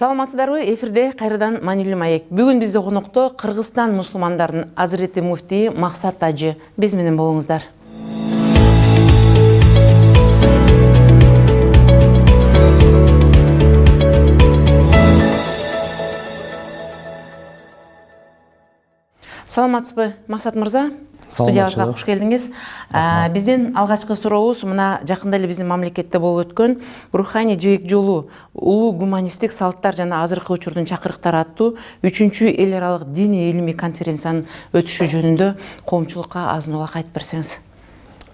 Саламатсыздарбы, эфирде кайрадан Маанилүү маек. Бүгүн бизде конокто Кыргызстан мусулмандарынын Азирети муфтии Максат ажы. Биз менен болуңуздар. Саламатсызбы, Максат мырза? Студиябызга куш келдиңиз. Биздин алгачкы сурообуз мына жакында эле биздин мамлекетте болуп өткөн руханий жибек жолу улуу гуманисттик салттар жана азыркы учурдун чакырыктары аттуу 3-чү эл аралык диний илимий конференциянын өтүшү жөнүндө коомчулукка азын улак айтып берсеңиз.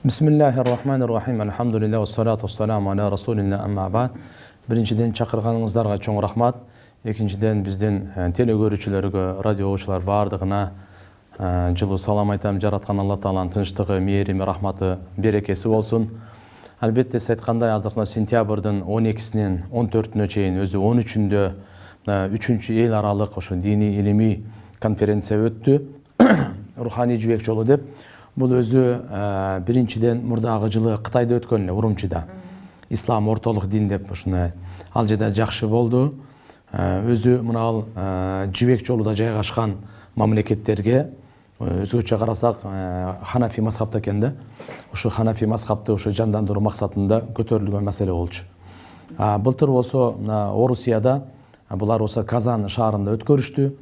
Бисмиллахир-рахманир-рахим. Алхамдулиллах, вассалату вассаламу аля расулилля, амма ба'д. Биринчиден чакырганыңыздарга чоң рахмат. Экинчиден биздин телекөрүүчүлөргө, радио окуучулар баардыгына жылуу салам айтам. Жараткан Алла Тааланын тынчтыгы, мээрими, рахматы, берекеси болсун. Албетте сиз айткандай азыркы сентябрдын 12-синен 14-үнө чейин өзү 13-үндө 3-чү эл аралык ошо диний илимий конференция өттү. Руханий жибек жолу деп. Бул өзү биринчиден мурдагы жылы Кытайда өткөн эле, Урумчида. Ислам ортолук дин деп ушундай. Ал жерде жакшы болду. Өзү мына ал жибек жолуда жайгашкан мамлекеттерге өзгөчө карасак Ханафи мазхабта экен да. Ушу Ханафи мазхабты ушу жандандыруу максатында көтөрүлгөн маселе болчу. Былтыр болсо Орусияда булар болсо Казан шаарында өткөрүштү.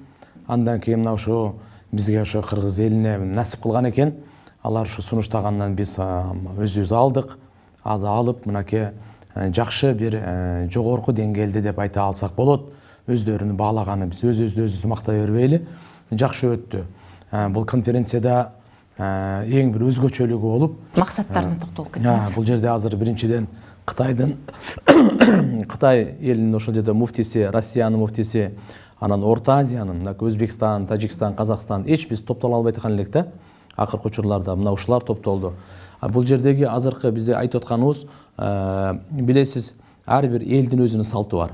Андан кийин мына ушу бизге ушу кыргыз элине насип кылган экен. Алар ушу сунуштагандан биз өзүбүз алдык. Алып мынакей жакшы бир жогорку деңгээлде деп айта алсак болот. Өздөрүнүн баалаганы биз өзүбүздү мактай бербейли. Жакшы өттү. Бул конференцияда эң бир өзгөчөлүгү болуп, Максаттарына токтолуп кетсеңиз. Бул жерде азыр биринчиден Кытайдын Кытай элинин ошол жерде муфтиси, Россиянын муфтиси, анан Орто Азиянын, Өзбекстан, Тажикстан, Казакстан эч биз топтоло албай аткан элек да. Акыркы учурларда мына ушулар топтолду. Бул жердеги азыркы биз айтып атканыбыз, билесиз, ар бир элдин өзүнүн салты бар.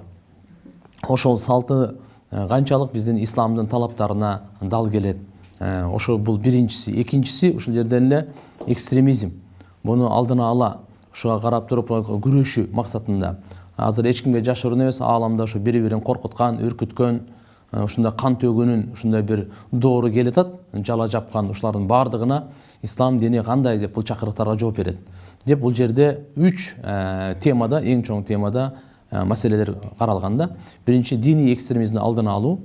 Ошол салты канчалык биздин исламдын талаптарына дал келет. Ошо бул биринчиси, экинчиси ушул жерден эле экстремизм. Буну алдына ала, ушуга карап туруп күрөшүү максатында. Азыр эч кимге жашыруун эмес, ааламда ошо бири-бирин коркуткан, үркүткөн, ушундай кан төгүүнүн ушундай бир доору келатат, жала жапкан ушулардын баардыгына ислам дини кандай деп бул чакырыктарга жооп берет. Деп бул жерде 3 темада, эң чоң темада маселелер каралган да. Биринчи диний экстремизмди алдына алуу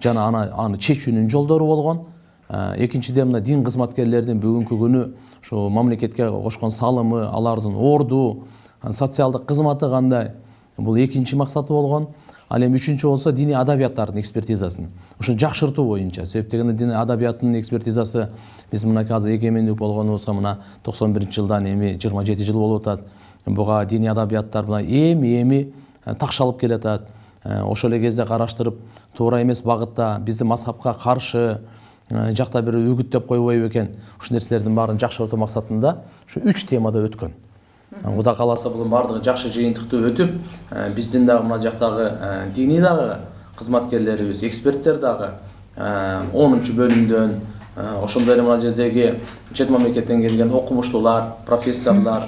жана аны чечүүнүн жолдору болгон. Экинчиден мына дин кызматкерлердин бүгүнкү күнү ушу мамлекетке кошкон салымы, алардын орду, социалдык кызматы кандай, бул экинчи максаты болгон. Ал эми үчүнчү болсо диний адабияттардын экспертизасын ушу жакшыртуу боюнча. Себеп дегенде диний адабияттын экспертизасы биз мынакей азыр эгемендик болгонубузга мына 91-жылдан эми 27 жыл болуп атат. Буга диний адабияттар мына эми такшалып келатат. Ошол эле кезде караштырып, туура эмес багытта биздин мазхабка каршы жакта бир үгүттөп койбойбу экен. Ушул нерселердин баарын жакшыртуу максатында ушу 3 темада өткөн. Кудай кааласа бул баардыгы жакшы жыйынтыктуу өтүп, биздин дагы мына жактагы диний дагы кызматкерлерибиз, эксперттер дагы 10-чу бөлүмдөн, ошондой эле мына жердеги чет мамлекеттен келген окумуштуулар, профессорлор,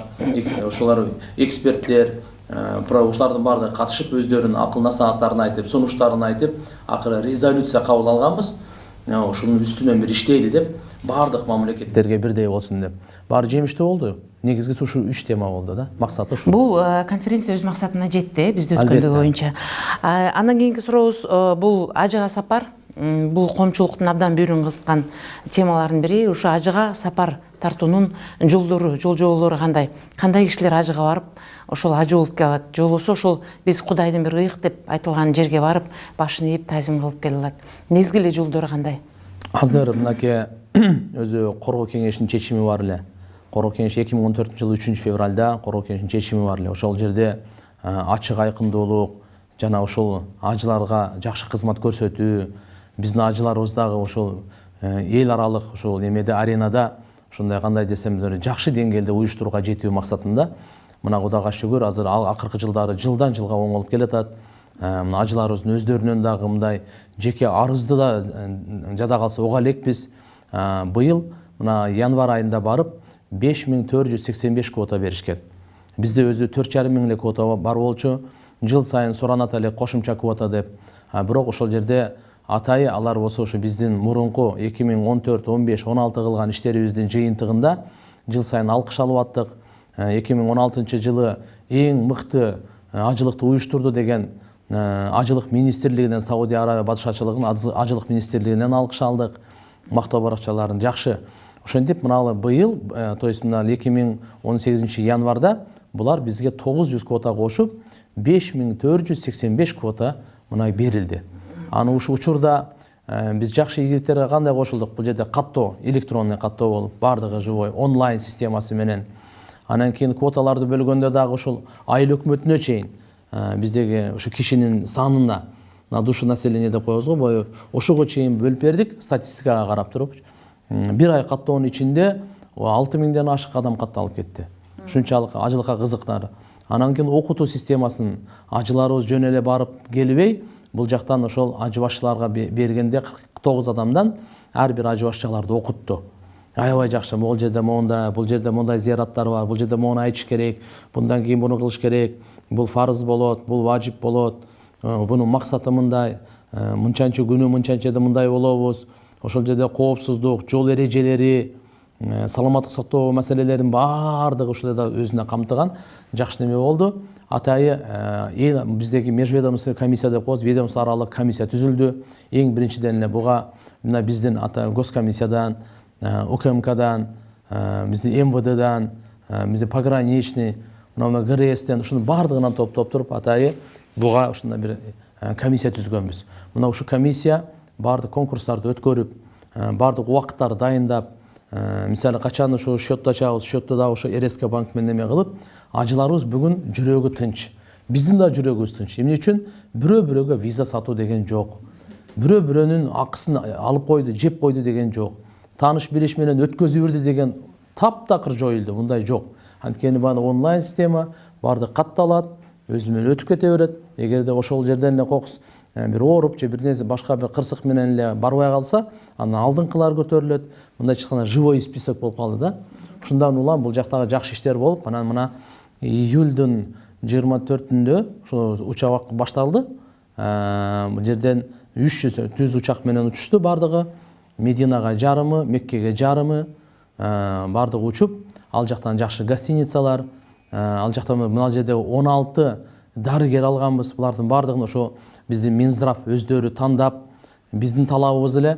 ошолор эксперттер, ушулардын баардыгы катышып өздөрүнүн акыл насааттарын айтып, сунуштарын айтып, акыры резолюция кабыл алганбыз. Ушунун үстүнөн бир иштейли деп, баардык мамлекеттерге бирдей болсун деп. Баары жемиштүү болду. Негизгиси ушу 3 тема болду да. Максаты ушу. Бул конференция өз максатына жетти, бизде өткөндүгү боюнча. Андан кийинки сурообуз бул ажыга сапар. Бул коомчулуктун абдан бүйүрүн кызыткан темалардын бири. Ушу ажыга сапар тартуунун жолдору, жол жоболору кандай? Кандай кишилер ажыга барып, ошол ажы болуп келет? Же болбосо ошол биз Кудайдын бир ыйык деп айтылган жерге барып, башын ийип тазим кылып келе алат. Негизги эле жолдору кандай? Азыр мынакей өзү Коргоо кеңешинин чечими бар эле. Коргоо кеңеши 2014-жылы 3-февралда Коргоо кеңешинин чечими бар эле. Ошол жерде ачык айкындуулук жана ошол ажыларга жакшы кызмат көрсөтүү, биздин ажыларыбыз дагы ошол эл аралык ошол эмеде аренада ушундай кандай десем жакшы деңгээлде уюштурууга жетүү максатында мына Кудайга шүгүр азыр акыркы жылдары жылдан жылга оңолуп келатат. Мына ажыларыбыздын өздөрүнөн дагы мындай жеке арызды да жада калса уга элекпиз. Быйыл мына январь айында барып 5485 квота беришкен. Бизде өзү 4,5 миң эле квота бар болчу. Жыл сайын суранат эле кошумча квота деп. бирок ошол жерде атайы алар болсо ушу биздин мурунку 2014, 15, 16 кылган иштерибиздин жыйынтыгында жыл сайын алкыш алып аттык. 2016 жылы эң мыкты ажылыкты уюштурду деген ажылык министрлигинен, Саудия Арабия башчылыгынын ажылык министрлигинен алкыш алдык. Мактоо баракчаларын жакшы. Ошентип мына быйыл, то есть мына 2018 январда булар бизге 900 квота кошуп, 5485 квота мына берилди. Аны ушу учурда биз жакшы ийгиликтерге кандай кошулдук? Бул жерде каттоо, электронный каттоо болуп, бардыгы живой онлайн системасы менен. Анан кийин квоталарды бөлгөндө дагы ушул айыл өкмөтүнө чейин биздеги ушу кишинин санына, душу население деп коебуз го, ошого чейин бөлүп бердик статистикага карап туруп. Бир ай каттоонун ичинде 6000ден ашык адам катталып кетти. Ушунчалык ажылыкка кызыктар. Анан кийин окутуу системасын ажыларыбыз жөн эле барып келбей, бул жактан ошол ажы башчыларга бергенде 49 адамдан ар бир ажы башчыларды окутту. Аябай жакшы, бул жерде мондай зыяраттар бар, бул жерде мону айтыш керек, bundan кийин буну кылыш керек, бул фарыз болот, бул важип болот, бунун максаты мындай, мынчанчы күнү мынчанчада мындай болобуз, ошол жерде коопсуздук, жол эрежелери, саламаттык сактоо маселелеринин баардыгы ушул жерде өзүнө камтыган жакшы неме болду. Атайы биздеги межведомственный комиссия деп коебуз, ведомство аралык комиссия түзүлдү. Эң биринчиден эле буга мына биздин госкомиссиядан, УКМКдан, биздин МВДдан, биздин пограничный, мына ГРСтен ушуну баардыгынан топтоп туруп атайы буга ушундай бир комиссия түзгөнбүз. Мына ушу комиссия баардык конкурстарды өткөрүп, баардык убакыттарды дайындап, мисалы качан ушу счет ачабыз, счетту да ушу РСК банк менен неме кылып, ажыларыбыз бүгүн жүрөгү тынч. Биздин да жүрөгүбүз тынч. Эмне үчүн? Бирөө-бирөөгө виза сатуу деген жок. Бирөө-бирөөнүн акысын алып койду, жеп койду деген жок. Тааныш билиш менен өткөзүп берди деген таптакыр жоюлду. Мындай жок. Анткени онлайн система баардык катталат, өзү менен өтүп кете берет. Эгерде ошол жерден эле кокус бир ооруп же бир нерсе башка бир кырсык менен эле барбай калса, анан алдыңкылар көтөрүлөт. Мындай чыкканда живой список болуп калды да. Ушундан улам бул жактагы жакшы иштер болуп, анан мына июлдун 24-үндө ошо учак башталды. Бул жерден 300 түз учак менен учушту бардыгы. Мединага жарымы, Меккеге жарымы бардыгы учуп, ал жактан жакшы гостиницалар, ал жактан мына жерде 16 дарыгер алганбыз. Булардын бардыгын ошо биздин Минздрав өздөрү тандап, биздин талабыбыз эле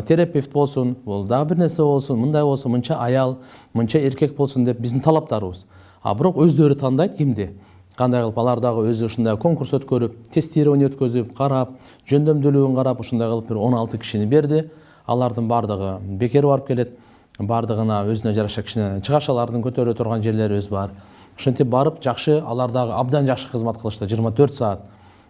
терапевт болсун, бул дагы бир нерсе болсун, мындай болсун, мынча аял, мынча эркек болсун деп биздин талаптарыбыз. Бирок өздөрү тандайт кимди. Кандай кылып алар дагы өзү ушундай конкурс өткөрүп, тестирование өткөзүп, карап, жөндөмдүүлүгүн карап, ушундай кылып бир 16 кишини берди. Алардын бардыгы бекер барып келет. Бардыгына өзүнө жараша кичине чыгашалардын көтөрө турган жерлерибиз бар. Ошентип барып жакшы, алар дагы абдан жакшы кызмат кылышты. 24 саат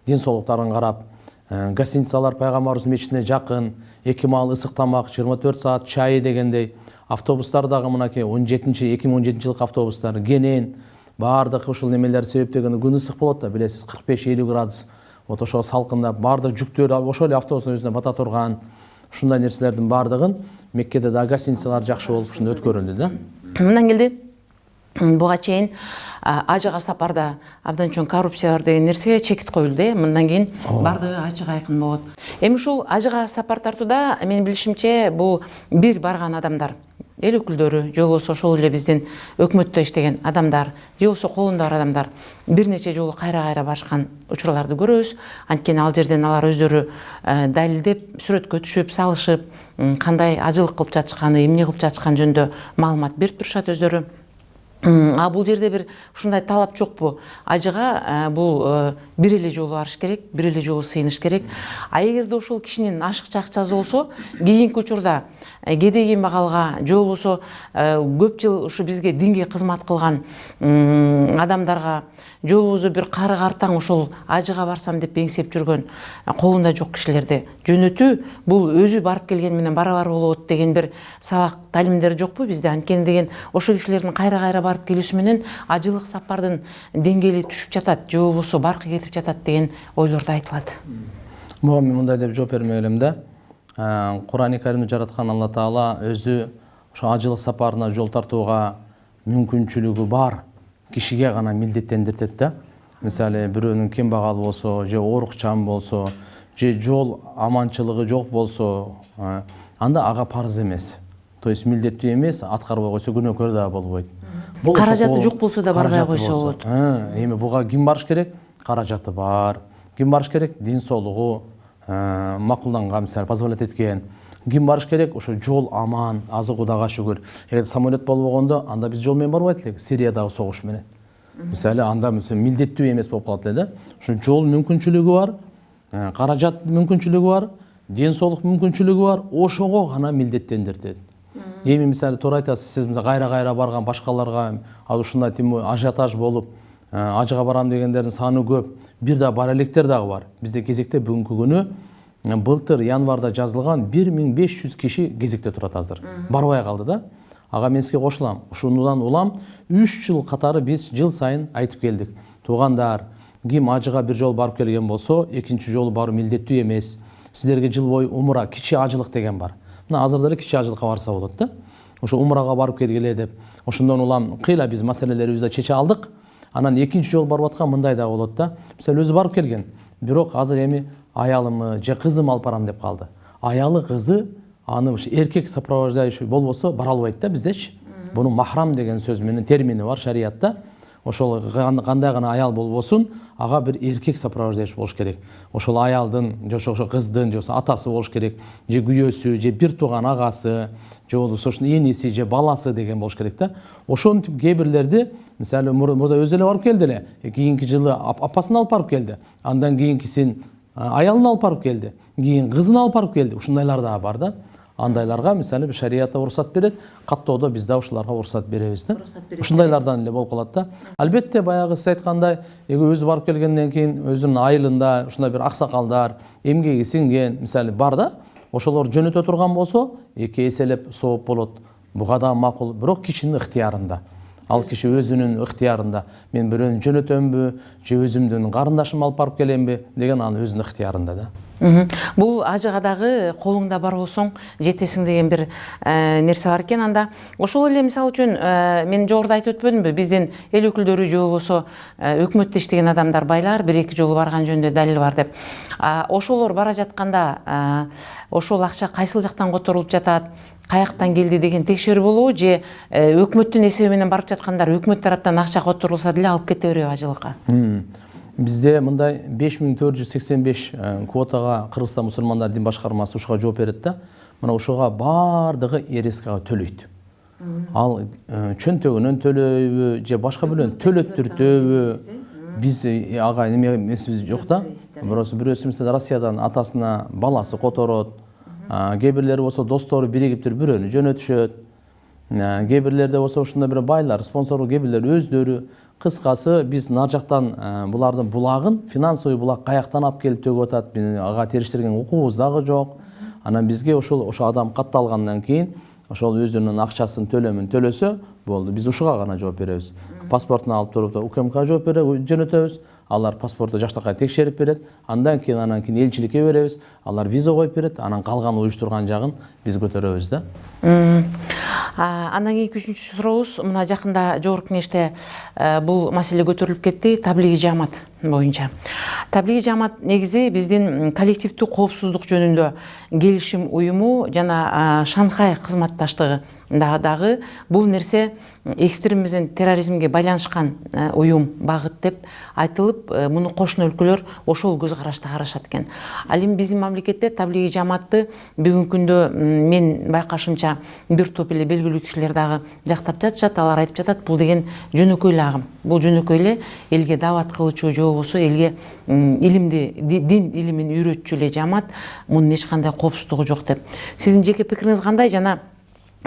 ден соолуктарын карап, гостиницалар Пайгамбарыбыздын мечитине жакын, 2 маал ысык тамак, 24 саат чайы дегендей. Автобустар дагы мынакей 2017 жылкы автобустар кенен, баардык ушул немелер себептеген күн ысык болот да, билесиз, 45-50 градус. Вот ошо салкында баардык жүктөр ошол эле автобустун өзүнө бата турган. Ушундай нерселердин баардыгын Меккеде да гостиницалар жакшы болуп ушунда өткөрүлдү да. Мындан келди. Буга чейин ажыга сапарда абдан чоң коррупция бар деген нерсеге чекит коюлду. Мындан кийин баардыгы ачык айкын болот. Эми ушул ажыга сапар тартууда менин билишимче бул бир барган адамдар, эл өкүлдөрү, же болбосо ошол эле биздин өкмөттө иштеген адамдар, же болбосо колунда бар адамдар бир нече жолу кайра барышкан учурларды көрөбүз. Анткени ал жерден алар өздөрү далилдеп, сүрөткө түшүп, салышып, кандай ажылык кылып жатышканы, эмне кылып жатышканы жөнүндө маалымат берип турушат өздөрү. Бул жерде бир ушундай талап жокпу? Ажыга бул бир эле жолу барыш керек, бир эле жолу сыйыныш керек. Эгерде ошол кишинин ашыкча акчасы болсо, кийинки учурда кедей кембагалга, же болбосо көп жыл ушу бизге динге кызмат кылган адамдарга, же болбосо бир кары картаң ушул ажыга барсам деп эңсеп жүргөн колунда жок кишилерди жөнөтүү, бул өзү барып келген менен барабар болот деген бир сабак талимдер жокпу бизде? Анткени деген ошол кишилердин кайра барып келиши менен ажылык сапардын деңгээли түшүп жатат, же болбосо баркы кетип жатат деген ойлор да айтылат. Буга мен мындай деп жооп бермек элем да. Кур'ан-ы Каримди жараткан Алла Таала өзү ошо ажылык сапарына жол тартууга мүмкүнчүлүгү бар кишиге гана милдеттендиртет да. Мисалы бирөөнүн кембагал болсо, же оорукчан болсо, же жол аманчылыгы жок болсо, анда ага парыз эмес. То есть милдеттүү эмес, аткарбай койсо күнөөкөр да болбойт. Каражаты жок болсо да барбай койсо болот. Эми буга ким барыш керек? Каражаты бар. Ким барыш керек? Дин соолугу макулданган, мисалы позволять эткен. Ким барыш керек? Ошо жол аман, азык Кудайга шүгүр. Эгер самолет болбогондо, анда биз жол менен барбайт элек, Сириядагы согуш менен. Мисалы анда милдеттүү эмес болуп калат эле да. Ошо жол мүмкүнчүлүгү бар, каражат мүмкүнчүлүгү бар, ден соолук мүмкүнчүлүгү бар, ошого гана милдеттендирет. Эми мисалы туура айтасыз, сиз кайра барган башкаларга ушундай ажиотаж болуп, ажыга барам дегендердин саны көп. Бир да бар электер дагы бар. Бизде кезекте бүгүнкү күнү былтыр январда жазылган 1500 киши кезекте турат азыр. Барбай калды да. Ага мен сизге кошулам. Ушундан улам 3 жыл катары биз жыл сайын айтып келдик. Туугандар, ким ажыга бир жолу барып келген болсо, экинчи жолу баруу милдеттүү эмес. Сиздерге жыл бою умра, кичи ажылык деген бар. Мына азыр деле кичи ажылыкка барса болот да. Ошо умрага барып келгиле деп. Ошондон улам кыйла биз маселелерибизди чече алдык. Анан экинчи жолу барып аткан мындай да болот да. Мисалы өзү барып келген. Бирок азыр эми аялымы же кызым алып барам деп калды. Аялы кызы аны эркек сопровождающий болбосо бара албайт да биздечи. Буну махрам деген сөз менен термини бар шариятта. Ошол кандай гана аял болбосун, ага бир эркек сопровождающий болуш керек. Ошол аялдын же ошо кыздын же атасы болуш керек, же күйөөсү, же бир тууган агасы, же болбосо ошонун эниси, же баласы деген болуш керек да. Ошонтип кээ бирлерди, мисалы мурда өзү эле барып келди эле, кийинки жылы апасын алып барып келди. Андан кийинкисин аялын алып барып келди. Кийин кызын алып барып келди. Ушундайлар да бар да. Андайларга мисалы бир шариятта уруксат берет, каттоодо биз да ушуларга уруксат беребиз да. Ушундайлардан эле болуп калат да. Албетте баягы сиз айткандай, өзү барып келгенден кийин өзүнүн айылында ушундай бир аксакалдар, эмгеги сиңген мисалы бар да. Ошолор жөнөтө турган болсо, эки эселеп сооп болот. Буга да макул, бирок кишинин ыктыярында. Ал киши өзүнүн ыктыярында. Мен бирөөнү жөнөтөмбү, же өзүмдүн карындашымды алып барып келемби деген анын өзүнүн ыктыярында да. Бул ажыга дагы колуңда бар болсоң жетесиң деген бир нерсе бар экен анда. Ошол эле мисалы үчүн мен жогоруда айтып өтпөдүмбү, биздин эл өкүлдөрү же болбосо өкмөттө иштеген адамдар байлар бир эки жолу барган жөнүндө далил бар деп. Ошолор бара жатканда ошол акча кайсыл жактан которулуп жатат, каяктан келди деген текшерүү болобу, же өкмөттүн эсеби менен барып жаткандар өкмөт тараптан акча которулса деле алып кете береби ажылыкка? Бизде мындай 5485 квотага Кыргызстан мусулмандар дин башкармасы ушуга жооп берет да. Мына ушуга баардыгы РСКга төлөйт. Ал чөнтөгүнөн төлөйбү же башка бирөөнү төлөттүртөбү? Биз ага эме эмесибиз жок да. Бирөөсү мисалы Россиядан атасына баласы которот. Кээ бирлери болсо достору биригиптир бирөөнү жөнөтүшөт. Кээ бирлерде болсо ушундай бир байлар, спонсору кээ бирлери өздөрү. Кыскасы биз нар жактан булардын булагын, финансовый булак каяктан алып келип төгүп атат, ага териштирген укугубуз дагы жок. Анан бизге ошо адам катталгандан кийин ошол өзүнүн акчасын төлөмүн төлөсө болду. Биз ушуга гана жооп беребиз. Паспортун алып туруп УКМКга жооп берип жөнөтөбүз. Алар паспорту жаштакай текшерип берет. Андан кийин элчиликке беребиз. Алар виза коюп берет. Анан калган уюштурган жагын биз көтөрөбүз да. Андан кийинки үчүнчү сурообуз, мына жакында жогорку кеңеште бул маселе көтөрүлүп кетти, таблиги жаамат боюнча. Таблиги жаамат негизи биздин коллективдүү коопсуздук жөнүндө келишим уюму жана Шанхай кызматташтыгы дагы бул нерсе экстремизм, терроризмге байланышкан уюм багыт деп айтылып, муну кошуна өлкөлөр ошол көз карашты карашат экен. Ал эми биздин мамлекетте таблиги жааматты бүгүнкү күндө мен байкашымча бир топ эле белгилүү кишилер дагы жактап жатышат. Алар айтып жатат, бул деген жөнөкөй эле агым. Бул жөнөкөй эле элге даават кылуучу же болбосо элге илимди, дин илимин үйрөтчү эле жаамат, мунун эч кандай коопсуздугу жок деп. Сиздин жеке пикириңиз кандай? Жана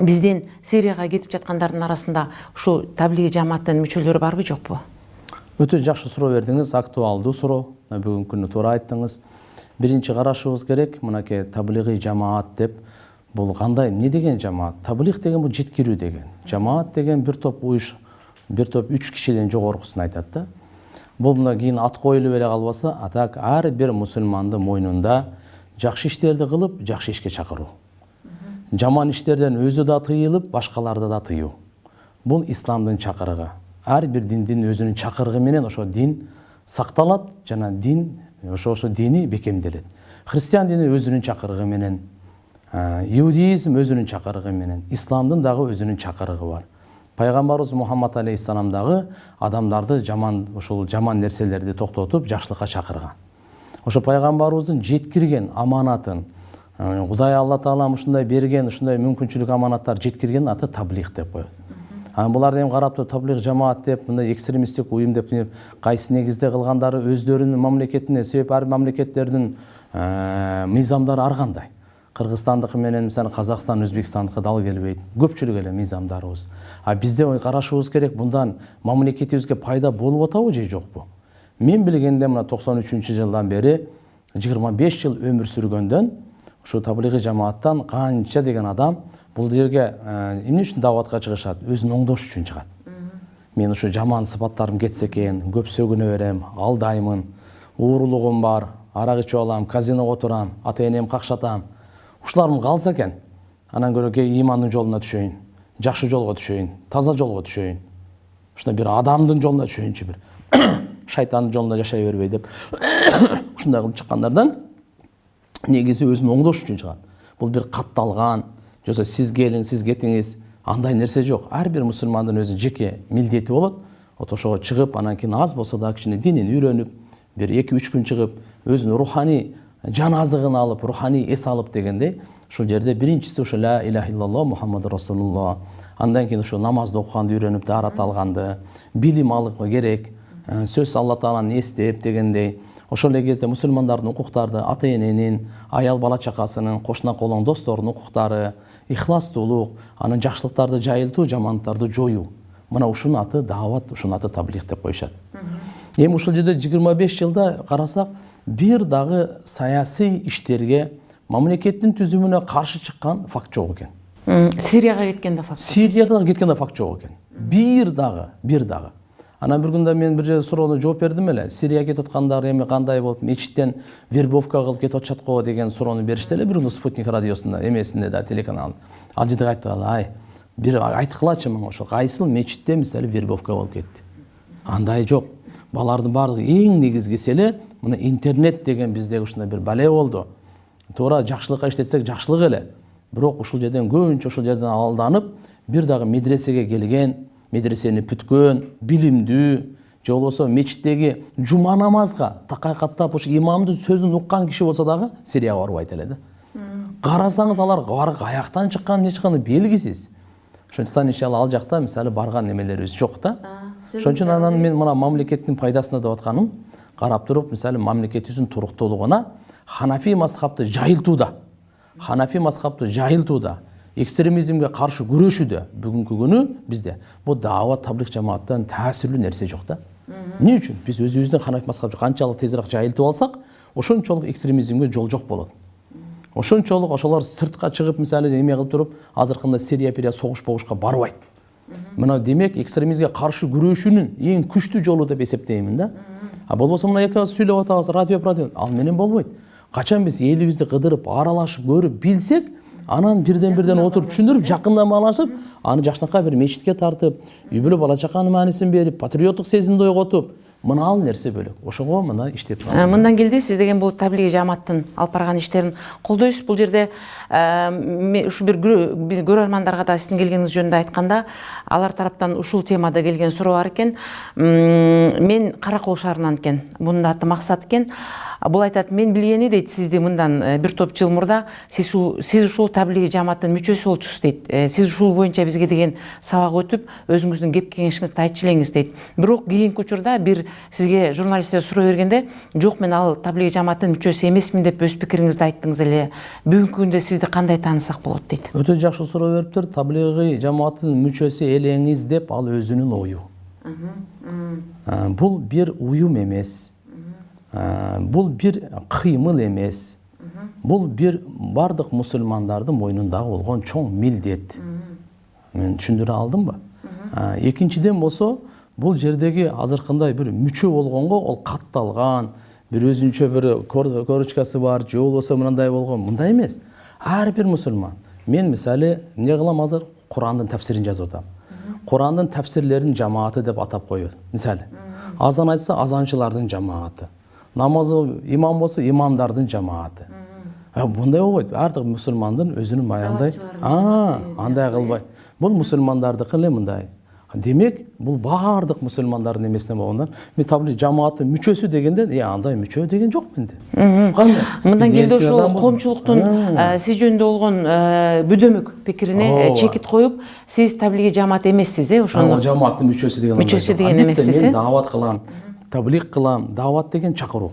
бизден Сирияга кетип жаткандардын арасында ушу таблиги жааматтын мүчөлөрү барбы жокпу? Өтө жакшы суроо бердиңиз, актуалдуу суроо. Бүгүнкү күнү туура айттыңыз. Биринчи карашыбыз керек, мынакей таблиги жамаат деп. Бул кандай, эмне деген жамаат? Таблиг деген бул жеткирүү деген. Жамаат деген бир топ уюш, бир топ 3 кишиден жогоркусун айтат да. Бул мына кийин ат коюлуп эле калбаса, атак ар бир мусулмандын мойнунда жакшы иштерди кылып, жакшы ишке чакыруу. Жаман иштерден өзү да тыйылып, башкаларды да тыюу. Бул исламдын чакырыгы. Ар бир диндин өзүнүн чакырыгы менен ошо дин сакталат жана дин ошо дини бекемделет. христиан дини өзүнүн чакырыгы менен, иудеизм өзүнүн чакырыгы менен, исламдын дагы өзүнүн чакырыгы бар. Пайгамбарыбыз Мухаммад алейхиссалам дагы адамдарды ушул жаман нерселерди токтотуп жакшылыкка чакырган. Ошо пайгамбарыбыздын жеткирген аманатын Кудай Алла Таала ушундай берген, ушундай мүмкүнчүлүк аманаттар жеткирген аты таблих деп коет. Булар эми карап туруп таблих жамаат деп, мындай экстремисттик уюм деп кайсы негизде кылгандары өздөрүнүн мамлекетине, себеп ар мамлекеттердин мыйзамдары ар кандай. Кыргызстандыкы менен мисалы Казакстан, Өзбекстандыкы дал келбейт. Көпчүлүк эле мыйзамдарыбыз. Бизде карашыбыз керек, мындан мамлекетибизге пайда болуп атабы же жокпу? Мен билгенде мына 93-жылдан бери 25 жыл өмүр сүргөндөн ушу таблигый жамааттан канча деген адам бул жерге эмне үчүн даватка чыгышат? Өзүн оңдош үчүн чыгат. Мен ушу жаман сыпаттарым кетсе экен, көп сөгүнө берем, алдаймын, уурулугум бар, арак ичип алам, казиного турам, ата-энем какшатам. Ушуларым калса экен, анан көрө имандын жолуна түшөйүн, жакшы жолго түшөйүн, таза жолго түшөйүн. Ушундай бир адамдын жолуна түшөйүнчү, бир шайтандын жолунда жашай бербей деп ушундай кылып чыккандардан негизи өзүн оңдош үчүн чыгат. Бул бир катталган, жоксо сиз келиң, сиз кетиңиз, андай нерсе жок. Ар бир мусулмандын өзү жеке милдети болот. Ошого чыгып, анан кийин аз болсо да кичине динин үйрөнүп, бир 2-3 күн чыгып, өзүнүн руханий жан азыгын алып, руханий эс алып дегендей, ушул жерде биринчиси ушу ла иляха иллаллах Мухаммаду расулуллах. Андан кийин ушу намазды окуганды үйрөнүп, дарат алганды, билим алып керек, сөз Алла Тааланы эстеп дегендей. Ошол эле кезде мусулмандардын укуктары, ата-эненин, аял бала чакасынын, кошуна колоң досторунун укуктары, ихластуулук, анан жакшылыктарды жайылтуу, жамандыктарды жоюу. Мына ушунун аты даават, ушунун аты таблих деп коюшат. Эми ушул жерде 25 жылда карасак, бир дагы саясий иштерге, мамлекеттин түзүмүнө каршы чыккан факт жок экен. Сирияга кеткенде факт. Сирияда кеткенде факт жок экен. Бир дагы. Анан бир күндө мен бир суроону жооп бердим эле. Сирияга кетип аткандар эми кандай болуп, мечиттен вербовка кылып кетип атышат го деген суроону беришти эле бир күндө Спутник радиосунда, эмесинде да телеканалында. Ал жерде айткан, бир айткылачы мага ошо кайсыл мечитте мисалы вербовка болуп кетти. Андай жок. Балардын баардыгы эң негизгиси эле мына интернет деген биздеги ушундай бир бале болду. Туура жакшылыкка иштетсек жакшылык эле. Бирок ушул жерден көбүнчө ушул жерден алданып, бир дагы медресеге келген, медресени бүткөн, билимдүү, же болбосо мечиттеги жума намазга такай каттап ушу имамдын сөзүн уккан киши болсо дагы Сирияга барбайт эле да. Карасаңыз алар каяктан чыккан, эмне чыкканы белгисиз. Ошондуктан иншалла ал жакта мисалы барган немелерибиз жок да. Ошон үчүн анан мен мына мамлекеттин пайдасына деп атканым, карап туруп мисалы мамлекетибиздин туруктуулугуна Ханафи мазхабты жайылтууда, экстремизмге каршы күрөшүүдө бүгүнкү күнү бизде бул даават таблих жамааттан таасирлүү нерсе жок да. Эмне үчүн? Биз өзүбүздүн Ханафи мазхабты канчалык тезирээк жайылтып алсак, ошончолук экстремизмге жол жок болот. Ошончолук ошолор сыртка чыгып мисалы эме кылып туруп, азыркында Сирия согуш болушка барбайт. Мына демек экстремизмге каршы күрөшүүнүн эң күчтүү жолу деп эсептеймин да. Болбосо мына экөөбүз сүйлөп атабыз, радио, ал менен болбойт. Качан биз элибизди кыдырып, аралашып, көрүп билсек, анан бирден отуруп түшүндүрүп, жакындамалашып, аны жакшынакай бир мечитке тартып, үй бүлө бала чаканын маанисин берип, патриоттук сезимди ойготуп, мына ал нерсе бөлөк. Ошого мына иштеп турат. Мындан келди сиз деген бул таблигий жамааттын алып барган иштерин колдойсуз. Бул жерде ушу бир көрөрмандарга да сиздин келгениңиз жөнүндө айтканда, алар тараптан ушул темада келген суроо бар экен. Мен Каракол шаарынан экен. Мунун да аты Максат экен. Бул айтат, мен билгени дейт, сизди мындан бир топ жыл мурда сиз ушул таблигий жамааттын мүчөсү болчусуз дейт. Сиз ушул боюнча бизге деген сабак өтүп, өзүңүздүн кеп кеңешиңизди айтчу элеңиз дейт. Бирок кийинки учурда бир сизге журналисттер суроо бергенде, жок, мен ал таблигий жамааттын мүчөсү эмесмин деп өз пикириңизди айттыңыз эле. Бүгүнкү күндө сизди кандай таанысак болот дейт. Өтө жакшы суроо бериптир. Таблигий жамааттын мүчөсү элеңиз деп ал өзүнүн ою. Бул бир уюм эмес. Бул бир кыймыл эмес. Бул бир бардык мусулмандардын мойнундагы болгон чоң милдет. Мен түшүндүрө алдымбы? Экинчиден болсо, бул жердеги азыркындай бир мүчө болгонго ол катталган, бир өзүнчө бир корочкасы бар, же болбосо мындай болгон, мындай эмес. Ар бир мусулман. Мен мисалы эмне кылам азыр? Курандын тафсирин жазып атам. Курандын тафсирлерин жамааты деп атап коёт. Мисалы, азан айтса азанчылардын жамааты. намазы имам болсо имамдардын жамааты. Мындай болбойт. Ардык мусулмандын өзүнүн баягындай андай кылбай. Бул мусулмандардыкы эле мындай. Демек, бул баардык мусулмандардын эмесине болгондон мен таблиғ жамааты мүчөсү дегенде, андай мүчө деген жок менде. Мындан кийин ошол коомчулуктун сиз жөнүндө болгон бүдөмүк пикирине чекит коюп, сиз таблиғ жамаат эмессиз, ошону жамааттын мүчөсү деген. Мүчөсү деген эмессиз. Мен даават кылам, таблиғ кылам. Даават деген чакыруу.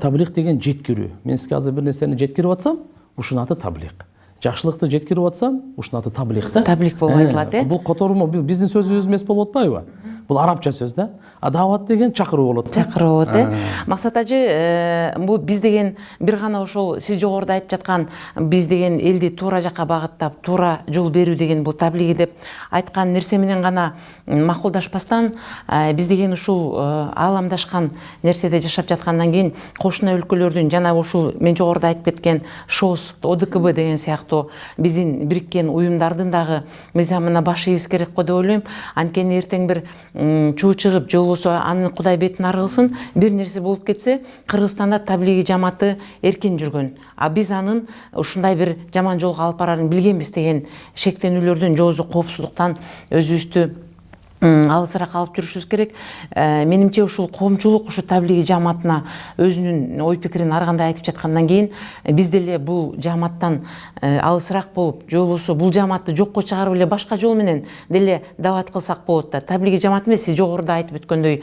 Таблиғ деген жеткирүү. Мен сизге азыр бир нерсени жеткирип атсам, ушунун аты таблиғ. Жакшылыкты жеткирип атсам, ушунун аты таблиғ да. Таблиғ болуп айтылат, Бул котормо, биздин сөзүбүз эмес болуп атпайбы? Бул арабча сөз да. А даават деген чакыруу болот. Чакыруу болот, Максат ажы, бул биз деген бир гана ошол сиз жогоруда айтып жаткан биз деген элди туура жакка багыттап, туура жол берүү деген бул таблиғ деп айткан нерсе менен гана макулдашпастан, биз деген ушул ааламдашкан нерседе жашап жаткандан кийин кошуна өлкөлөрдүн жана ушул мен жогоруда айтып кеткен ШОС, ОДКБ деген сыяктуу биздин бириккен уюмдардын дагы мыйзамына баш ийбиз керек го деп ойлойм. Анткени эртең бир чуу чыгып, же болбосо анын Кудай бетин ары кылсын, бир нерсе болуп кетсе, Кыргызстанда таблиғ жамааты эркин жүргөн. А биз анын ушундай бир жаман жолго алып барарын билгенбиз деген шектенүүлөрдөн, же болбосо коопсуздуктан өзүбүздү алысыраак алып жүрүшүбүз керек. Менимче ушул коомчулук ушу таблиғ жамаатына өзүнүн ой пикирин ар кандай айтып жаткандан кийин биз деле бул жамааттан алысыраак болуп, же болбосо бул жамаатты жокко чыгарып эле башка жол менен деле даават кылсак болот да. Таблиғ жамаат эмес, сиз жогоруда айтып өткөндөй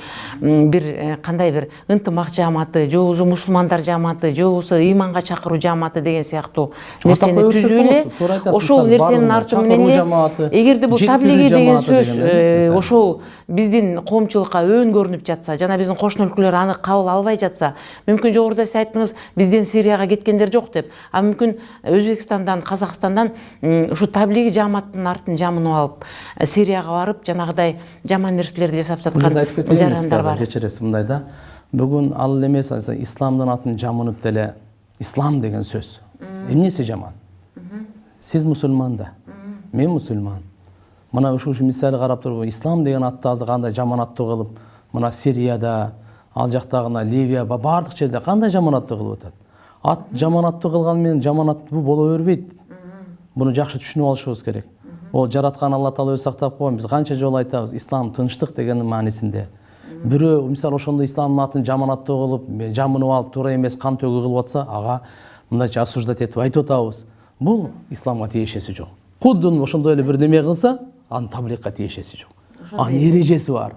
бир кандай бир ынтымак жамааты, же болбосо мусулмандар жамааты, же болбосо ыйманга чакыруу жамааты деген сыяктуу нерсени түзүү эле. Ошол нерсенин арты менен эле эгерде бул таблиғ деген сөз ошол биздин коомчулукка өөн көрүнүп жатса, жана биздин кошуна өлкөлөр аны кабыл албай жатса, мүмкүн жогоруда сиз айттыңыз, бизден Сирияга кеткендер жок деп. А мүмкүн Өзбекстандан, Казакстандан ушу таблиғ жамааттын артын жамынып алып, Сирияга барып, жанагыдай жаман нерселерди жасап жаткан жарандар бар. Кечиресиз, мындай да. Бүгүн ал эмес, исламдын атын жамынып деле, ислам деген сөз. Эмнеси жаман? Сиз мусулман да, мен мусулман. Мына ушу мисалы карап туруп, ислам деген атты азыр кандай жаман аттуу кылып, мына Сирияда, ал жактагына Ливия, баардык жерде кандай жаман аттуу кылып атат. Ат жаман аттуу кылган менен жаман аттуу боло бербейт. Буну жакшы түшүнүп алышыбыз керек. Ол жараткан Алла Таала өзү сактап койгон. Биз канча жолу айтабыз, ислам тынчтык дегендин маанисинде. Бирөө мисалы ошондой исламдын атын жаман аттуу кылып, жамынып алып, туура эмес кан төгүү кылып атса, ага мындайча осуждать этип айтып атабыз. Бул исламга тиешеси жок. Куддун ошондой эле бир неме кылса, анын таблиғка тиешеси жок. Анын эрежеси бар.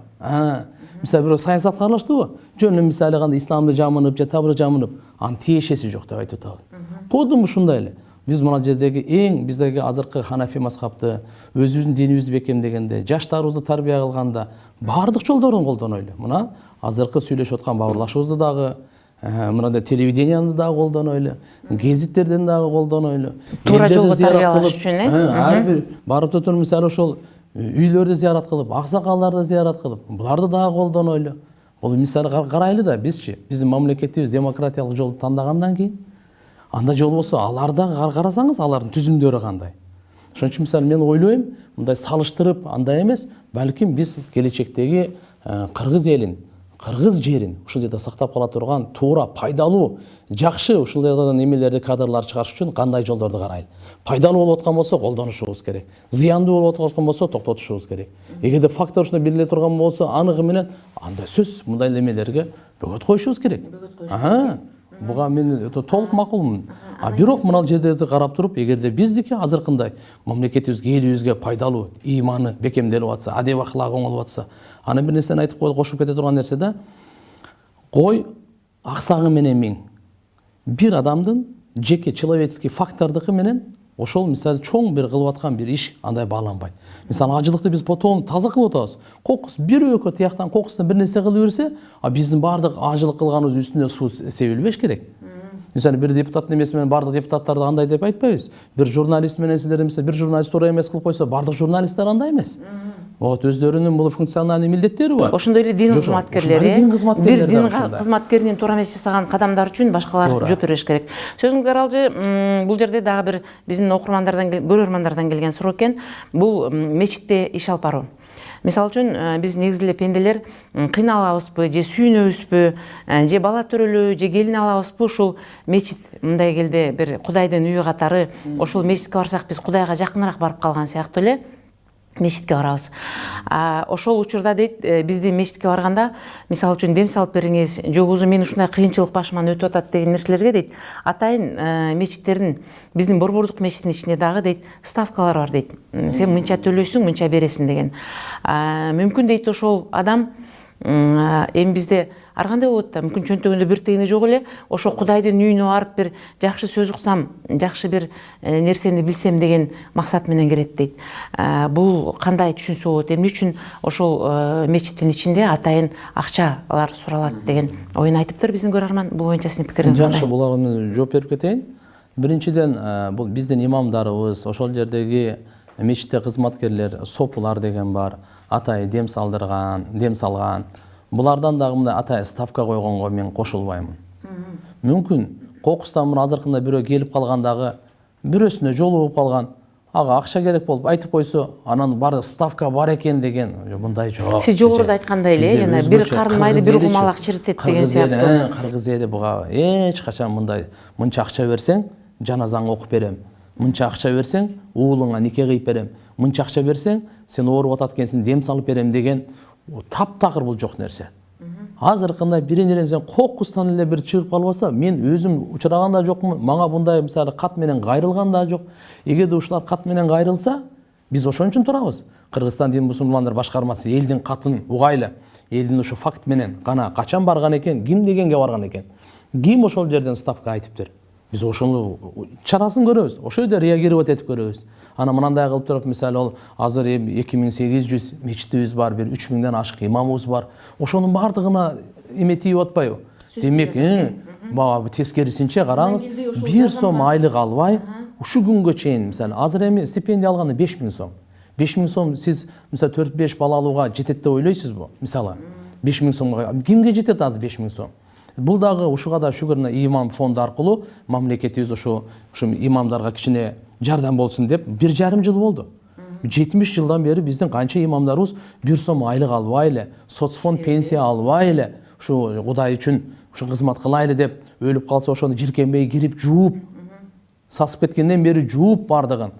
Мисалы бирөө саясатка аралаштыбы? Жөн эле мисалы кандай исламды жамынып же таблиғ жамынып, анын тиешеси жок деп айтып атабыз. Куддун ушундай эле. Биз мына жердеги биздеги азыркы ханафи мазхабты, өзүбүздүн динибизди бекемдегенде, жаштарыбызды тарбия кылганда баардык жолдорун колдонойлу. Мына азыркы сүйлөшүп аткан бауырлашыбызды дагы, мындай телевидениянды дагы колдонойлу, гезиттерден дагы колдонойлу. Туура жолго тарбиялаш үчүн, ар бир барып туруп мисалы ошол үйлөрдү зыярат кылып, аксакалдарды зыярат кылып, буларды дагы колдонойлу. Бул мисалы карайлы да бизчи, биздин мамлекетибиз демократиялык жолду тандагандан кийин анда жол болсо аларды карасаңыз, алардын түзүмдөрү кандай. Ошон үчүн мисалы мен ойлойм, мындай салыштырып андай эмес, балким биз келечектеги кыргыз элин, кыргыз жерин ушул жерде сактап кала турган туура, пайдалуу, жакшы ушулардан эмелерди, кадрлар чыгарыш үчүн кандай жолдорду карайлы. Пайдалуу болуп аткан болсо колдонушубуз керек. Зыяндуу болуп аткан болсо токтотушубуз керек. Эгерде фактор ушундай белгилей турган болсо, аныгы менен андай сөз мындай эмелерге бөгөт коюшубуз керек. Буга мен толук макулмун. А бирок мына жерде карап туруп, эгерде биздики азыркындай мамлекетибизге, элибизге пайдалуу, ыйманы бекемделип атса, адеп аклагы оңолуп атса, аны бир нерсени айтып кошуп кете турган нерсе да, кой аксагы менен миң. Бир адамдын жеке человеческий фактордуку менен ошол мисалы чоң бир кылып аткан бир иш андай бааланбайт. Мисалы ажылыкты биз потом таза кылып атабыз. Кокус бир өкө тияктан кокусуна бир нерсе кылып берсе, а биздин бардык ажылык кылганыбыз үстүнө суу себилбеш керек. Мисалы бир депутаттын эмеси менен бардык депутаттарды андай деп айтпайбыз. Бир журналист менен сиздер мисалы бир журналист туура эмес кылып койсо, бардык журналисттер андай эмес. Вот өздөрүнүн бул функциональный милдеттери бар. Ошондой эле дин кызматкерлери, бир дин ушундай. кызматкеринин туура эмес жасаган кадамдары үчүн башкалар жооп бериш керек. Сөзүңүзгө аралжы, бул жерде дагы бир биздин окурмандардан, көрөрмандардан келген суроо экен. Бул мечитте иш алып баруу. Мисалы үчүн биз негизи эле пенделер кыйналабызбы, же сүйүнөбүзбү, же бала төрөлөбү, же келин алабызбы, ушул мечит мындай келде бир Кудайдын үйү катары, ошол мечитке барсак биз Кудайга жакыныраак барып калган сыяктуу эле мечитке барабыз. Ошол учурда дейт, биздин мечитке барганда, мисалы үчүн дем салып бериңиз, жогузу мен ушундай кыйынчылык башыман өтүп атат деген нерселерге дейт, атайын мечиттердин, биздин Борбордук мечиттин ичинде дагы дейт, ставкалар бар дейт. Сен мынча төлөйсүң, мынча бересиң деген. Мүмкүн дейт ошол адам эми бизде ар кандай болот да, мүмкүн чөнтөгүндө бир тыйыны жок эле, ошо Кудайдын үйүнө барып бир жакшы сөз уксам, жакшы бир нерсени билсем деген максат менен келет дейт. Бул кандай түшүнсө болот? Эмне үчүн ошол мечиттин ичинде атайын акчалар суралат деген оюн айтыптыр биздин көрөрман. Бул боюнча сиздин пикириңиз кандай? Жакшы, буларга мен жооп берип кетейин. Биринчиден, бул биздин имамдарыбыз, ошол жердеги мечитте кызматкерлер, сопулар деген бар, атайын дем салган. Булардан дагы мындай атайын ставка койгонго мен кошулбаймын. Мүмкүн кокустан мына азыркында бирөө келип калгандагы бирөөсүнө жолугуп калган, ага акча керек болуп айтып койсо, анан бар ставка бар экен деген мындай жок. Сиз жогоруда айткандай эле, жана бир карын майды бир кумалак чиритет деген сыяктуу. Кыргыз эли буга эч качан мындай мынча акча берсең, жаназаңы окуп берем. Мынча акча берсең, уулуңа нике кыйып берем. Мынча акча берсең, сен ооруп атат экенсиң, дем салып берем деген таптакыр бул жок нерсе. Азыркында биринен сен кокустан эле бир чыгып калбаса, мен өзүм учураган да жокмун. Мага мындай мисалы кат менен кайрылган да жок. Эгерде ушулар кат менен кайрылса, биз ошон үчүн турабыз. Кыргызстан дин мусулмандар башкармасы элдин катын угайлы, элдин ушу факт менен гана качан барган экен, ким дегенге барган экен, ким ошол жерден ставка айтыптыр. Биз ошону чарасын көрөбүз, ошол жерде реагировать этип көрөбүз. Ана мынандай кылып туруп, мисалы ол азыр 2800 мечитибиз бар, бир 3000ден ашык имамыбыз бар. Ошонун бардыгына эме тийип атпайбы? Демек, бага тескерисинче караңыз, 1 сом айлык албай, ушу күнгө чейин, мисалы, азыр эми стипендия алганда 5000 сом. 5000 сом сиз мисалы 4-5 бала алууга жетет деп ойлойсузбу? Мисалы, 5000 сомго кимге жетет азыр 5000 сом? Бул дагы ушуга да шүгүрүнө имам фонду аркылуу мамлекетибиз ушу имамдарга кичине жардам болсун деп 1,5 жыл болду. 70 жылдан бери биздин канча имамдарыбыз 1 сом айлык албай эле, соцфонд пенсия албай эле, ушу Кудай үчүн ушу кызмат кылайлы деп өлүп калса ошону жиркенбей кирип жууп, сасып кеткенден бери жууп бардыгын.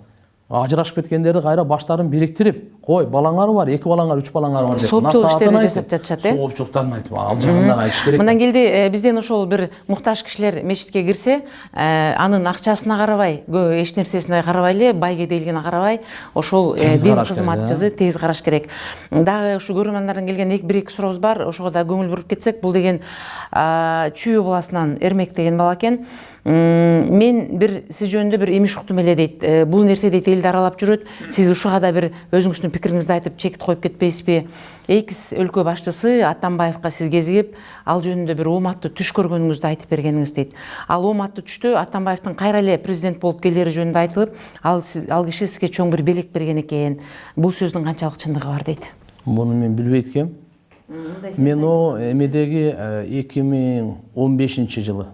Ажырашып кеткендерди кайра баштарын бириктирип, кой, балаңар бар, 2 балаңар, 3 балаңар бар деп. Соопчулук иштерин жасап жатышат, Соопчулуктарын айтып, ал жагында айтыш керек. Мындан келди, бизден ошол бир муктаж кишилер мечитке кирсе, анын акчасына карабай, эч нерсесине карабай эле, бай кедейлигине карабай, ошол дин кызматчысы тез караш керек. Дагы ушу көрөрмандардан келген 1-2 сурообуз бар, ошого да көңүл буруп кетсек, бул деген Чүй областынан Эрмек деген бала экен. Мен бир сиз жөнүндө бир имиш уктум эле дейт. Бул нерсе дейт элди аралап жүрөт. Сиз ушуга да бир өзүңүздүн пикириңизди айтып чекит коюп кетпейсизби? Экис өлкө башчысы Атамбаевка сиз кезигип, ал жөнүндө бир ууматтуу түш көргөнүңүздү айтып бергениңиз дейт. Ал ууматтуу түштө Атамбаевдин кайра эле президент болуп келери жөнүндө айтылып, ал киши сизге чоң бир белек берген экен. Бул сөздүн канчалык чындыгы бар дейт. Муну мен билбейт экем. Мен о эмедеги 2015 жылы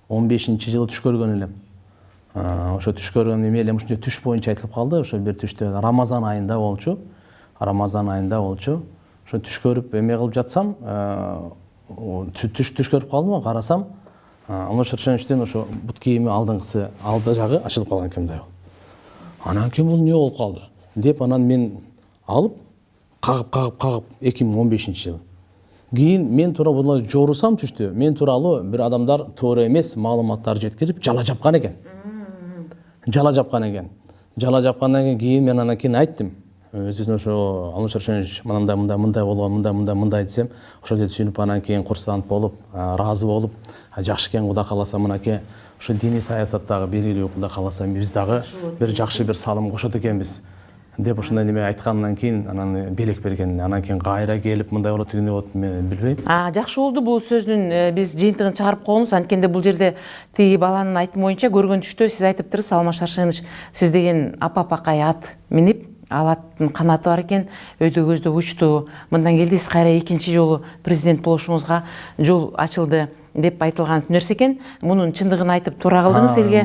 15 жылы түш көргөн элем. Ошо түш көргөн эме элем, ушунча түш боюнча айтылып калды. Ошо бир түштө Рамазан айында болчу. Ошо түш көрүп эме кылып жатсам, түш көрүп калдым, карасам, Аны шыршаныштен ошо бут кийими алдыңкысы алды жагы ачылып калган экен мындай. Анан ким бул эмне болуп калды деп анан мен алып кагып 2015 жылы. Кийин мен тууралуу буну жорусам түштү. Мен тууралуу бир адамдар туура эмес маалыматтар жеткирип жала жапкан экен. Жала жапкандан кийин мен анан кийин айттым. Өзүнө ошо Алыш Шаршенович мындай болгон, мындай десем, ошол жерде сүйүнүп анан кийин курсант болуп, ыраазы болуп, жакшы экен Кудай кааласа мынакей ошо диний саясаттагы белгилүү Кудай кааласа биз дагы бир жакшы бир салым кошот экенбиз деп ошондой неме айткандан кийин анан белек берген. Анан кийин кайра келип мындай болот дегенде болот мен билбейм. Жакшы болду бул сөздүн биз жыйынтыгын чыгарып коебуз. Анткенде бул жерде тиги баланын айтымы боюнча көргөн түштө сиз айтыптырсыз, Алмаз Шаршенович, сиз деген апа-пакай ат минип алатын канаты бар экен, өйдө көздө учту. Мындан келдиңиз кайра экинчи жолу президент болушуңузга жол ачылды деп айтылган нерсе экен. Мунун чындыгын айтып туура кылдыңыз элге.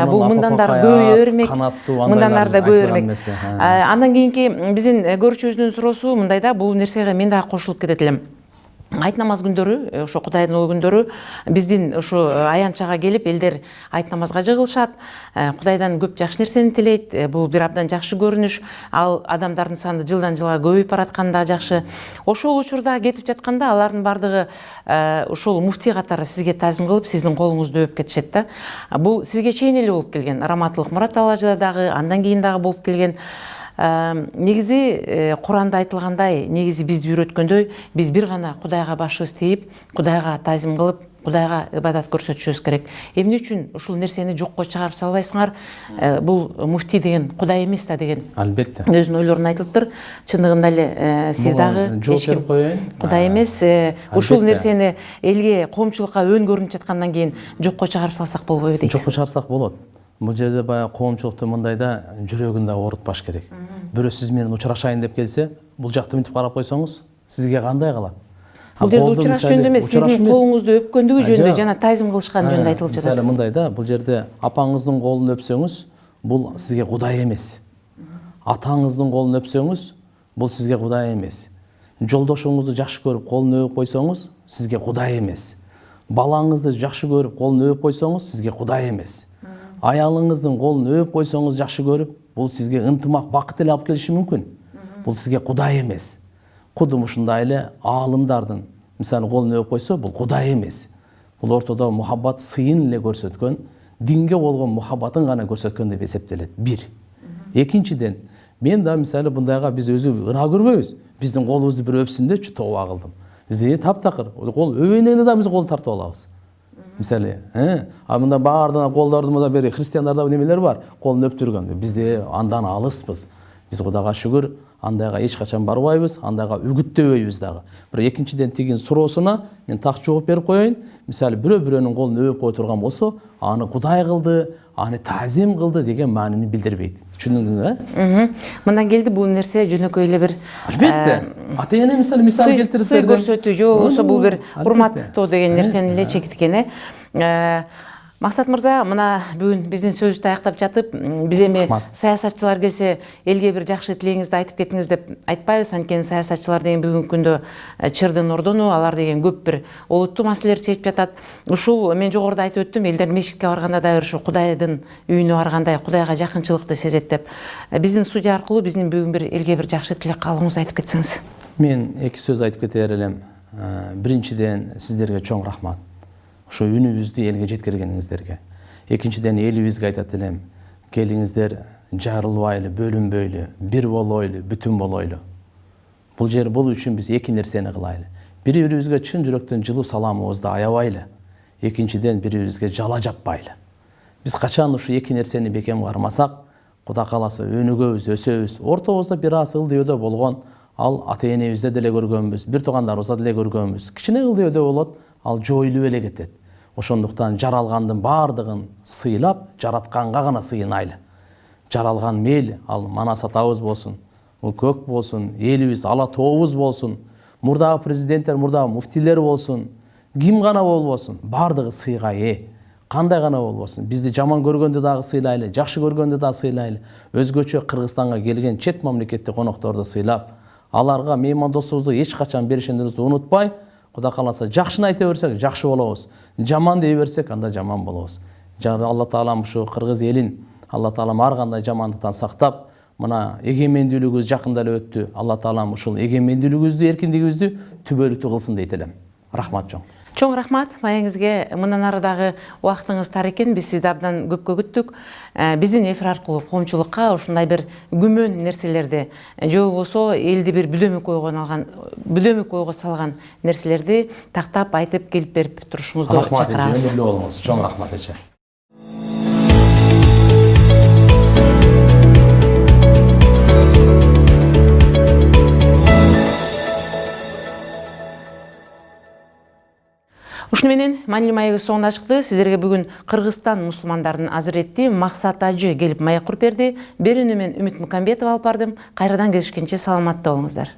Бул мындандар көбөйө бермек. Мындандар да көбөйө бермек. Андан кийинки биздин көрүүчүбүздүн суроосу мындай да, бул нерсеге мен дагы кошулуп кетет элем. Айт намаз күндөрү, ошо Кудайдын улуу күндөрү биздин ушу аянтчага келип элдер айт намазга жыгылышат, Кудайдан көп жакшы нерсени тилейт. Бул бир абдан жакшы көрүнүш. Ал адамдардын саны жылдан жылга көбөйүп баратканы да жакшы. Ошол учурда кетип жатканда алардын бардыгы ушул муфтий катары сизге тазим кылып, сиздин колуңузду өп кетишет да. Бул сизге чейин эле болуп келген. Раматылык Мурат Алажыда дагы, андан кийин дагы болуп келген. Негизи Куранда айтылгандай, негизи бизди үйрөткөндөй, биз бир гана Кудайга башыбызды тийип, Кудайга тазим кылып, Кудайга ибадат көрсөтүшүбүз керек. Эмне үчүн ушул нерсени жокко чыгарып салбайсыңар? Бул муфтий деген Кудай эмес да деген. Албетте. Өзүнүн ойлорун айтылыптыр. Чындыгында эле сиз дагы жооп берип коеюн. Кудай эмес. Ушул нерсени элге, коомчулукка өн көрүнүп жаткандан кийин жокко чыгарып салсак болбойбу дейт. Жокко чыгарсак болот. Бул жерде баягы коомчулукту мындайда жүрөгүн да оорутпаш керек. Бирөө сиз менен учурашайын деп келсе, бул жакты мынтип карап койсоңуз, сизге кандай калат? Бул жерде учураш жөнүндө эмес, сиздин колуңузду өпкөндүгү жөнүндө жана тазим кылышкан жөнүндө айтылып жатат. Мисалы мындай да, бул жерде апаңыздын колун өпсөңүз, бул сизге Кудай эмес. Атаңыздын колун өпсөңүз, бул сизге Кудай эмес. Жолдошуңузду жакшы көрүп колун өпүп койсоңуз, сизге Кудай эмес. Балаңызды жакшы көрүп колун өпүп койсоңуз, сизге Кудай эмес. Аялыңыздын колун өпүп койсоңуз жакшы көрүп, бул сизге ынтымак, бакыт эле алып келиши мүмкүн. Бул сизге Кудай эмес. Кудум ушундай эле аалымдардын мисалы колун өпүп койсо, бул Кудай эмес. Бул ортодо мухаббат сыйын эле көрсөткөн, динге болгон мухаббатын гана көрсөткөн деп эсептелет. Бир. Экинчиден, мен да мисалы мындайга биз өзү ыраа көрбөйбүз. Биздин колубузду бир өпсүн депчи, тооба кылдым. Бизде таптакыр кол өбөнөнө да биз кол тартып алабыз. Мисалы, мында баардыгына колдордумда бери христиандарда немелер бар, колун өптүргөн. Бизде андан алыспыз. Биз Кудайга шүгүр, андайга эч качан барбайбыз, андайга үгүттөбөйбүз дагы. Бир экинчиден тигин суроосуна мен так жооп берип коеюн. Мисалы бирөөнүн колун өпүп кое турган болсо, аны Кудай кылды, аны тазим кылды деген маанини билдирбейт. Түшүндүңүзбү? Мындан келди бул нерсе жөнөкөй эле бир албетте. Ата-эне мисал келтирип сый көрсөтүү же болбосо бул бир урматтоо деген нерсени эле чекиткени. Максат мырза, мына бүгүн биздин сөзүбүздү аяктап жатып, биз эми саясатчылар келсе элге бир жакшы тилегиңизди айтып кетиңиз деп айтпайбыз. Анткени саясатчылар деген бүгүнкү күндө чырдын ордону, алар деген көп бир олуттуу маселелерди чечип жатат. Ушул мен жогоруда айтып өттүм, элдер мечитке барганда да ушу Кудайдын үйүнө баргандай Кудайга жакынчылыкты сезет деп. Биздин студия аркылуу биздин бүгүн бир элге бир жакшы тилек каалооңузду айтып кетсеңиз. Мен эки сөз айтып кетер элем. Биринчиден сиздерге чоң рахмат. Ошо үнүбүздү элге жеткиргениңиздерге. Экинчиден элибизге айтат элем. Келиңиздер жарылбайлы, бөлүнбөйлү, бир болойлу, бүтүн болойлу. Бул үчүн биз эки нерсени кылайлы. Бири-бирибизге чын жүрөктөн жылуу саламыбызды аябайлы. Экинчиден бири-бирибизге жала жаппайлы. Биз качан ушу эки нерсени бекем кармасак, Кудай кааласа өнүгөбүз, өсөбүз. Ортобузда бир аз ылдыйодо болгон, ал ата-энебизде деле көргөнбүз, бир туугандарыбызда деле көргөнбүз. Кичине ылдыйодо болот, ал жоюлуп эле кетет. Ошондуктан жаралгандын баардыгын сыйлап, жаратканга гана сыйынайлы. Жаралган мейли, ал Манас атабыз болсун, көк болсун, элибиз, ала тообуз болсун, мурдагы президенттер, мурдагы муфтийлер болсун, ким гана болбосун, баардыгы сыйга ээ. Кандай гана болбосун, бизди жаман көргөндө дагы сыйлайлы, жакшы көргөндө дагы сыйлайлы. Өзгөчө Кыргызстанга келген чет мамлекеттик конокторду сыйлап, аларга меймандостугубузду эч качан беришендерибизди унутпай, Кудай кааласа жакшыны айта берсек, жакшы болобуз. Жаман дей берсек, анда жаман болобуз. Алла Таалам ушу кыргыз элин, Алла Таалам ар кандай жамандыктан сактап, мына эгемендүүлүгүбүз жакында эле өттү. Алла Таалам ушул эгемендүүлүгүбүздү, эркиндигибизди түбөлүктүү кылсын дейт элем. Рахмат чоң. Чоң рахмат, маеңизге мындан ары дагы убактыңыз тар экен, биз сизди абдан көпкө күттүк. Биздин эфир аркылуу коомчулукка ушундай бир күмөн нерселерди, же болбосо элди бир бүлөмүк ойго салган нерселерди тактап айтып келип берип турушуңузду чакырабыз. Рахмат, өнүрлүү болуңуз. Чоң рахмат эже. Ушуну менен маанилүү маегибиз соңуна чыкты. Сиздерге бүгүн Кыргызстан мусулмандарынын азиретти Максат ажы келип маек куруп берди. Берүүнү мен Үмүт Мукамбетова алып бардым. Кайрадан кезишкенче саламатта болуңуздар.